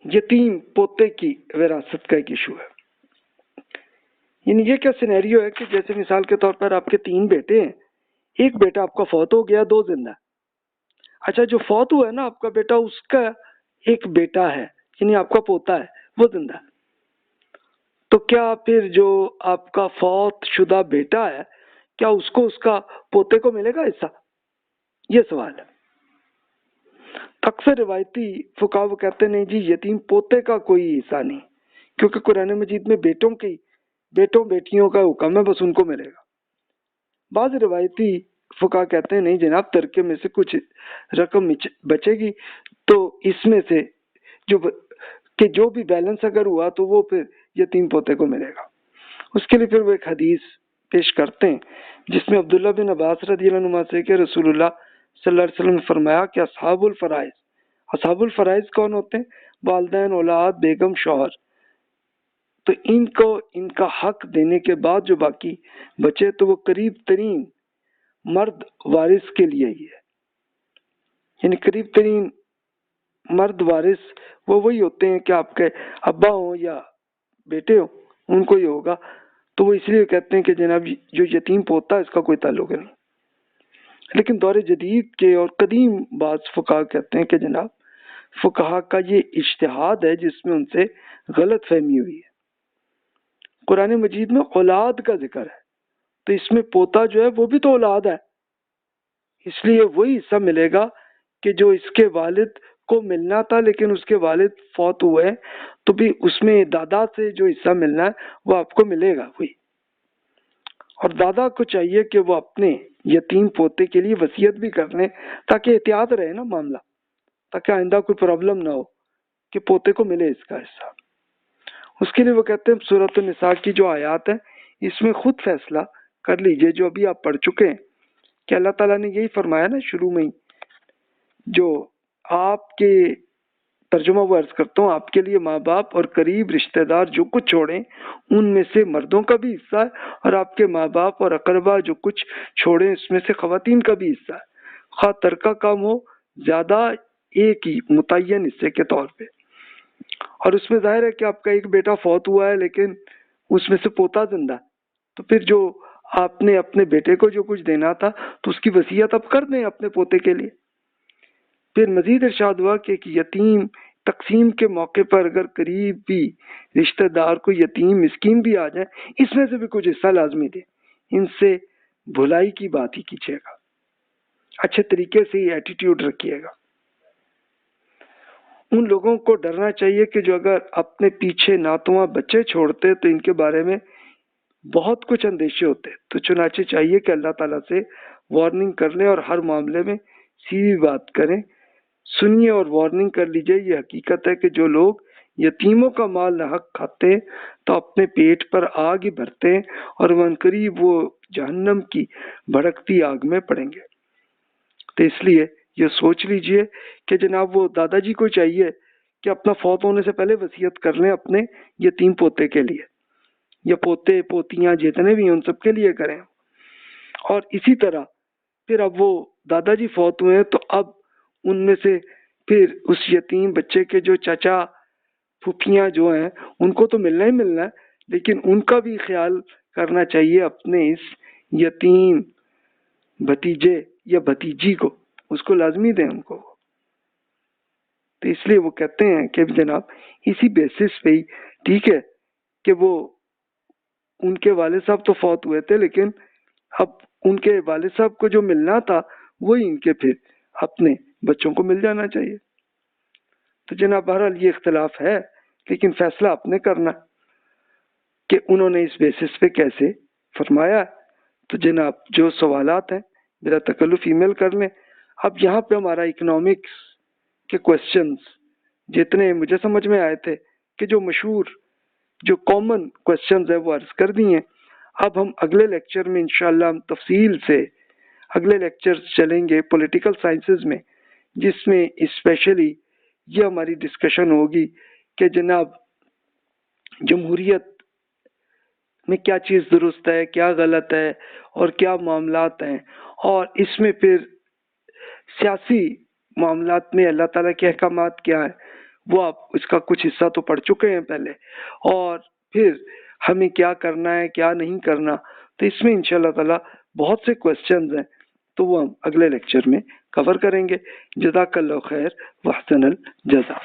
یتیم پوتے کی وراثت کا ایک ایشو ہے. یعنی یہ کیا سینیریو ہے کہ جیسے مثال کے طور پر آپ کے 3 بیٹے ہیں، ایک بیٹا آپ کا فوت ہو گیا، 2 زندہ. اچھا جو فوت ہوا ہے نا آپ کا بیٹا، اس کا ایک بیٹا ہے، یعنی آپ کا پوتا ہے، وہ زندہ ہے. تو کیا پھر جو آپ کا فوت شدہ بیٹا ہے، کیا اس کو اس کا پوتے کو ملے گا حصہ؟ یہ سوال ہے. اکثر روایتی فقہا وہ کہتے نہیں جی یتیم پوتے کا کوئی حصہ نہیں، کیونکہ قرآن مجید میں بیٹوں بیٹیوں کا حکم ہے، بس ان کو ملے گا. بعض روایتی فقہا کہتے ہیں نہیں جناب، ترکے میں سے کچھ رقم بچے گی تو اس میں سے جو بھی بیلنس اگر ہوا تو وہ پھر یتیم پوتے کو ملے گا. اس کے لیے پھر وہ ایک حدیث پیش کرتے ہیں جس میں عبداللہ بن عباس رضی اللہ عنہ سے کہ رسول اللہ صلی اللہ علیہ وسلم نے فرمایا کہ اصحاب الفرائض کون ہوتے ہیں؟ والدین، اولاد، بیگم، شوہر. تو ان کو ان کا حق دینے کے بعد جو باقی بچے تو وہ قریب ترین مرد وارث کے لیے ہی ہے. یعنی قریب ترین مرد وارث وہ وہی ہوتے ہیں کہ آپ کے ابا ہوں یا بیٹے ہوں، ان کو ہی ہوگا. تو وہ اس لیے کہتے ہیں کہ جناب جو یتیم پوتا ہے اس کا کوئی تعلق نہیں. لیکن دور جدید کے اور قدیم بعض فقہا کہتے ہیں کہ جناب فقہا کا یہ اجتہاد ہے جس میں ان سے غلط فہمی ہوئی ہے. قرآن مجید میں اولاد کا ذکر ہے تو اس میں پوتا جو ہے وہ بھی تو اولاد ہے، اس لیے وہی حصہ ملے گا کہ جو اس کے والد کو ملنا تھا، لیکن اس کے والد فوت ہوئے تو بھی اس میں دادا سے جو حصہ ملنا ہے وہ آپ کو ملے گا وہی. اور دادا کو چاہیے کہ وہ اپنے یتیم پوتے کے لیے وصیت بھی کر لیں تاکہ احتیاط رہے نا معاملہ، تاکہ آئندہ کوئی پرابلم نہ ہو کہ پوتے کو ملے اس کا حصہ. اس کے لیے وہ کہتے ہیں سورۃ النساء کی جو آیات ہیں اس میں خود فیصلہ کر لیجئے جو ابھی آپ پڑھ چکے ہیں کہ اللہ تعالیٰ نے یہی فرمایا نا شروع میں ہی، جو آپ کے ترجمہ وہ عرض کرتا ہوں، آپ کے لیے ماں باپ اور قریب رشتہ دار جو کچھ چھوڑیں ان میں سے مردوں کا بھی حصہ ہے، اور آپ کے ماں باپ اور اقربا جو کچھ چھوڑیں اس میں سے خواتین کا بھی حصہ ہے، خواہ ترکہ کام ہو زیادہ ایک ہی متعین حصے کے طور پہ. اور اس میں ظاہر ہے کہ آپ کا ایک بیٹا فوت ہوا ہے لیکن اس میں سے پوتا زندہ ہے، تو پھر جو آپ نے اپنے بیٹے کو جو کچھ دینا تھا تو اس کی وصیت آپ کر دیں اپنے پوتے کے لیے. پھر مزید ارشاد ہوا کہ یتیم تقسیم کے موقع پر اگر قریب بھی رشتہ دار کو یتیم مسکین بھی آ جائے اس میں سے بھی کچھ حصہ لازمی دے. ان سے بھلائی کی بات ہی کیجیے گا، اچھے طریقے سے ہی ایٹیٹیوڈ رکھیے گا. ان لوگوں کو ڈرنا چاہیے کہ جو اگر اپنے پیچھے ناتواں بچے چھوڑتے تو ان کے بارے میں بہت کچھ اندیشے ہوتے، تو چنانچہ چاہیے کہ اللہ تعالیٰ سے وارننگ کر لیں اور ہر معاملے میں سیدھی بات کریں. سنیے اور وارننگ کر لیجئے، یہ حقیقت ہے کہ جو لوگ یتیموں کا مال ناحق کھاتے تو اپنے پیٹ پر آگ ہی بھرتے اور عنقریب وہ جہنم کی بھڑکتی آگ میں پڑیں گے. تو اس لیے یہ سوچ لیجئے کہ جناب وہ دادا جی کو چاہیے کہ اپنا فوت ہونے سے پہلے وصیت کر لیں اپنے یتیم پوتے کے لیے، یا پوتے پوتیاں جتنے بھی ہیں ان سب کے لیے کریں. اور اسی طرح پھر اب وہ دادا جی فوت ہوئے ہیں تو اب ان میں سے پھر اس یتیم بچے کے جو چچا پھوپھیاں جو ہیں ان کو تو ملنا ہی ملنا ہے، لیکن ان کا بھی خیال کرنا چاہیے اپنے اس یتیم بھتیجے یا بھتیجی کو، اس کو لازمی دیں ان کو. تو اس لیے وہ کہتے ہیں کہ جناب اسی بیسس پہ ہی ٹھیک ہے کہ وہ ان کے والد صاحب تو فوت ہوئے تھے لیکن اب ان کے والد صاحب کو جو ملنا تھا وہی ان کے پھر اپنے بچوں کو مل جانا چاہیے. تو جناب بہرحال یہ اختلاف ہے لیکن فیصلہ آپ نے کرنا کہ انہوں نے اس بیسس پہ کیسے فرمایا. تو جناب جو سوالات ہیں میرا تکلف ای میل کر لیں. اب یہاں پہ ہمارا اکنامکس کے کوشچنز جتنے مجھے سمجھ میں آئے تھے کہ جو مشہور جو کامن کوشچنز ہیں وہ عرض کر دی ہیں. اب ہم اگلے لیکچر میں انشاءاللہ ہم تفصیل سے اگلے لیکچرز چلیں گے پولیٹیکل سائنسز میں، جس میں اسپیشلی یہ ہماری ڈسکشن ہوگی کہ جناب جمہوریت میں کیا چیز درست ہے، کیا غلط ہے اور کیا معاملات ہیں، اور اس میں پھر سیاسی معاملات میں اللہ تعالیٰ کے احکامات کیا ہیں وہ آپ اس کا کچھ حصہ تو پڑھ چکے ہیں پہلے، اور پھر ہمیں کیا کرنا ہے کیا نہیں کرنا، تو اس میں انشاءاللہ تعالی بہت سے کوسچنز ہیں، تو وہ ہم اگلے لیکچر میں کور کریں گے۔ جزاک اللہ خیر واحسن الجزا۔